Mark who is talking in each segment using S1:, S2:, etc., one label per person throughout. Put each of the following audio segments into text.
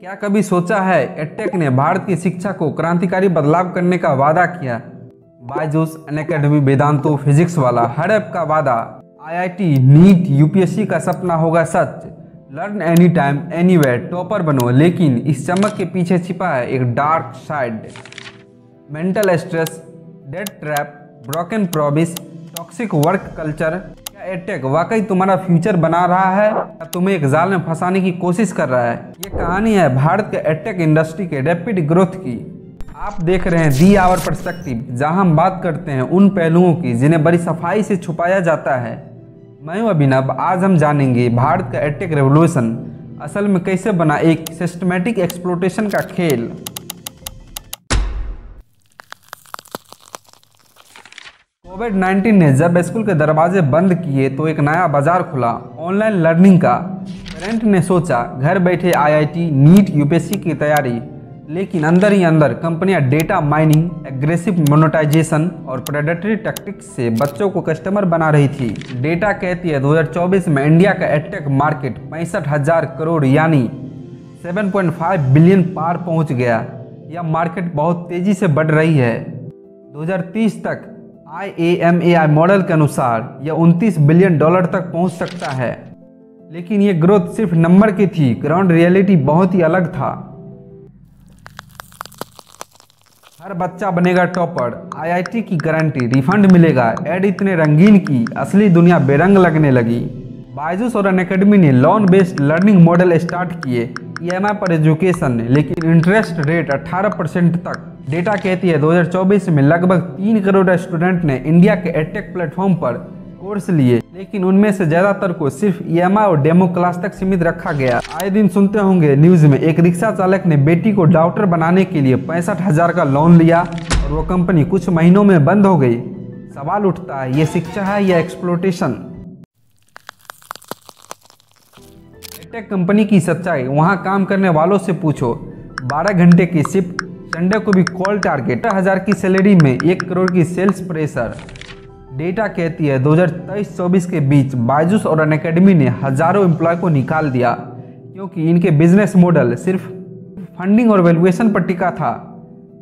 S1: क्या कभी सोचा है एडटेक ने भारत की शिक्षा को क्रांतिकारी बदलाव करने का वादा किया। बायजूस, अनअकैडमी, वेदांतो, फिजिक्स वाला हर ऐप का वादा। आईआईटी, नीट, यूपीएससी का सपना होगा सच। Learn any time anywhere, topper बनो। लेकिन इस चमक के पीछे छिपा है एक dark side. Mental stress, debt trap, broken promise, toxic work culture. क्या एडटेक वाकई तुम्हारा फ्यूचर बना रहा है या तुम्हें एक जाल में फंसाने की कोशिश कर रहा है। ये कहानी है भारत के एडटेक इंडस्ट्री के रैपिड ग्रोथ की। आप देख रहे हैं दी आवर पर्सपेक्टिव, जहां हम बात करते हैं उन पहलुओं की जिन्हें बड़ी सफाई से छुपाया जाता है। मैं हूं अभिनव। आज हम जानेंगे भारत का एडटेक रेवोल्यूशन असल में कैसे बना एक सिस्टमैटिक एक्सप्लोटेशन का खेल। कोविड-19 ने जब स्कूल के दरवाजे बंद किए तो एक नया बाजार खुला, ऑनलाइन लर्निंग का। पेरेंट ने सोचा घर बैठे आईआईटी, नीट, यूपीएससी की तैयारी, लेकिन अंदर ही अंदर कंपनियां डेटा माइनिंग, एग्रेसिव मोनेटाइजेशन और प्रेडेटरी टैक्टिक्स से बच्चों को कस्टमर बना रही थी। डेटा कहती है 2024 में इंडिया का एडटेक मार्केट 65,000 करोड़ यानी 7.5 बिलियन पार पहुंच गया। यह मार्केट बहुत तेजी से बढ़ रही है। 2030 तक IAMAI मॉडल के अनुसार यह $29 बिलियन तक पहुंच सकता है। लेकिन यह ग्रोथ सिर्फ नंबर की थी, ग्राउंड रियलिटी बहुत ही अलग था। हर बच्चा बनेगा टॉपर, आईआईटी की गारंटी, रिफंड मिलेगा। ऐड इतने रंगीन की असली दुनिया बेरंग लगने लगी। बायजूस और अनअकैडमी ने loan based learning model start किए, EMI पर एजुकेशन, लेकिन इंटरेस्ट रेट 18% तक। डेटा कहती है 2024 में लगभग 3 करोड़ स्टूडेंट ने इंडिया के एडटेक प्लेटफॉर्म पर कोर्स लिए, लेकिन उनमें से ज्यादातर को सिर्फ EMI और डेमो क्लास तक सीमित रखा गया। आए दिन सुनते होंगे न्यूज में एक रिक्शा चालक ने बेटी को डॉक्टर बनाने के लिए 65,000 का लोन लिया और वो कंपनी कुछ महीनों में बंद हो गई। सवाल उठता है, ये शिक्षा है या एक्सप्लोटेशन। एडटेक कंपनी की सच्चाई वहां काम करने वालों से पूछो। 12 घंटे की शिफ्ट, संडे को भी कॉल टारगेट, 1000 की सैलरी में 1 करोड़ की सेल्स प्रेशर। डेटा कहती है 2023-24 के बीच बायजूस और अनअकैडमी ने हजारों एम्प्लॉय को निकाल दिया, क्योंकि इनके बिजनेस मॉडल सिर्फ फंडिंग और वैल्यूएशन पर टिका था,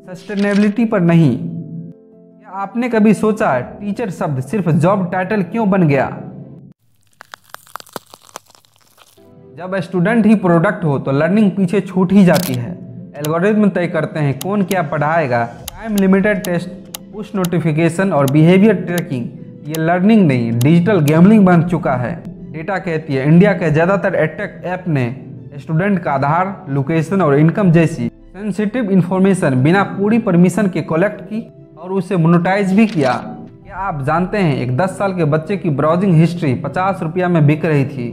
S1: सस्टेनेबिलिटी पर नहीं। क्या आपने कभी सोचा टीचर शब्द सिर्फ जॉब टाइटल क्यों बन गया? जब स्टूडेंट ही प्रोडक्ट हो तो लर्निंग पीछे छूट ही जाती है। एल्गोरिथम तय करते हैं कौन क्या पढ़ाएगा, time limited test, push notification और बिहेवियर ट्रैकिंग। ये लर्निंग नहीं, डिजिटल गैम्बलिंग बन चुका है। डेटा कहती है इंडिया के ज़्यादातर एडटेक ऐप ने स्टूडेंट का आधार, लोकेशन और इनकम जैसी सेंसिटिव इंफॉर्मेशन बिना पूरी परमिशन के कलेक्ट की और उसे मोनेटाइज भी किया। क्या आप जानते हैं एक 10 साल के बच्चे की ब्राउजिंग हिस्ट्री 50 रुपया में बिक रही थी।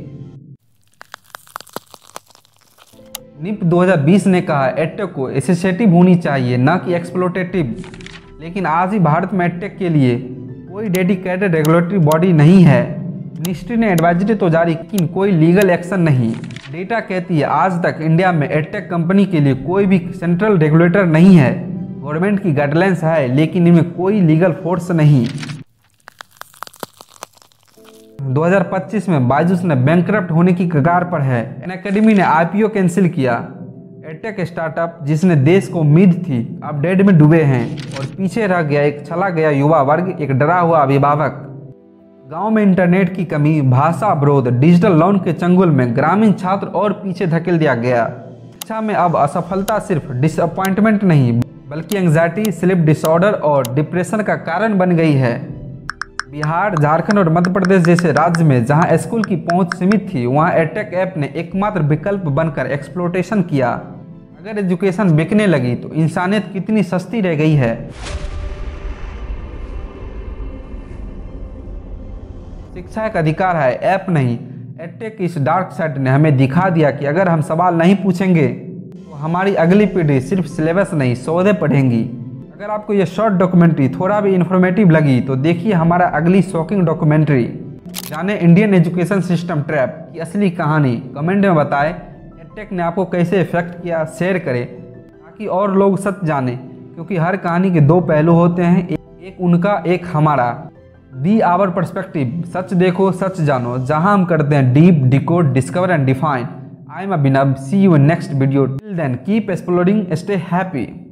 S1: निप 2020 ने कहा एडटेक को एसोसिएटिव होनी चाहिए, न कि एक्सप्लोटेटिव। लेकिन आज ही भारत में एडटेक के लिए कोई डेडिकेटेड रेगुलेटरी बॉडी नहीं है। मिनिस्ट्री ने एडवाइजरी तो जारी, लेकिन कोई लीगल एक्शन नहीं। डेटा कहती है आज तक इंडिया में एडटेक कंपनी के लिए कोई भी सेंट्रल रेगुलेटर नहीं है। गवर्नमेंट की गाइडलाइंस है, लेकिन इनमें कोई लीगल फोर्स नहीं। 2025 में बायजूस ने बैंकरप्ट होने की कगार पर है। अनअकैडमी ने IPO कैंसिल किया। एडटेक स्टार्टअप जिसने देश को उम्मीद थी अब डेड में डूबे हैं और पीछे रह गया एक छला गया युवा वर्ग, एक डरा हुआ अभिभावक। गांव में इंटरनेट की कमी, भाषा अवरोध, डिजिटल लोन के चंगुल में ग्रामीण छात्र और पीछे धकेल दिया गया। शिक्षा में अब असफलता सिर्फ डिसअपॉइंटमेंट नहीं बल्कि एंग्जाइटी, स्लीप डिसऑर्डर और डिप्रेशन का कारण बन गई है। बिहार, झारखंड और मध्य प्रदेश जैसे राज्य में जहां स्कूल की पहुंच सीमित थी, वहां एडटेक ऐप ने एकमात्र विकल्प बनकर एक्सप्लोटेशन किया। अगर एजुकेशन बिकने लगी तो इंसानियत कितनी सस्ती रह गई है। शिक्षा एक अधिकार है, ऐप नहीं। एडटेक की इस डार्क साइड ने हमें दिखा दिया कि अगर हम सवाल नहीं पूछेंगे तो हमारी अगली पीढ़ी सिर्फ सिलेबस नहीं सौदे पढ़ेंगी। अगर आपको यह शॉर्ट डॉक्यूमेंट्री थोड़ा भी इन्फॉर्मेटिव लगी तो देखिए हमारा अगली शॉकिंग डॉक्यूमेंट्री। जाने इंडियन एजुकेशन सिस्टम ट्रैप की असली कहानी। कमेंट में बताएं एडटेक ने आपको कैसे इफेक्ट किया, शेयर करें ताकि और लोग सच जाने, क्योंकि हर कहानी के 2 पहलू होते हैं, एक उनका एक हमारा। दी आवर पर्सपेक्टिव, सच देखो सच जानो, जहां हम करते हैं deep, decode, discover and define. I am Abhinav. See you in next video. Till then, keep exploring, stay happy.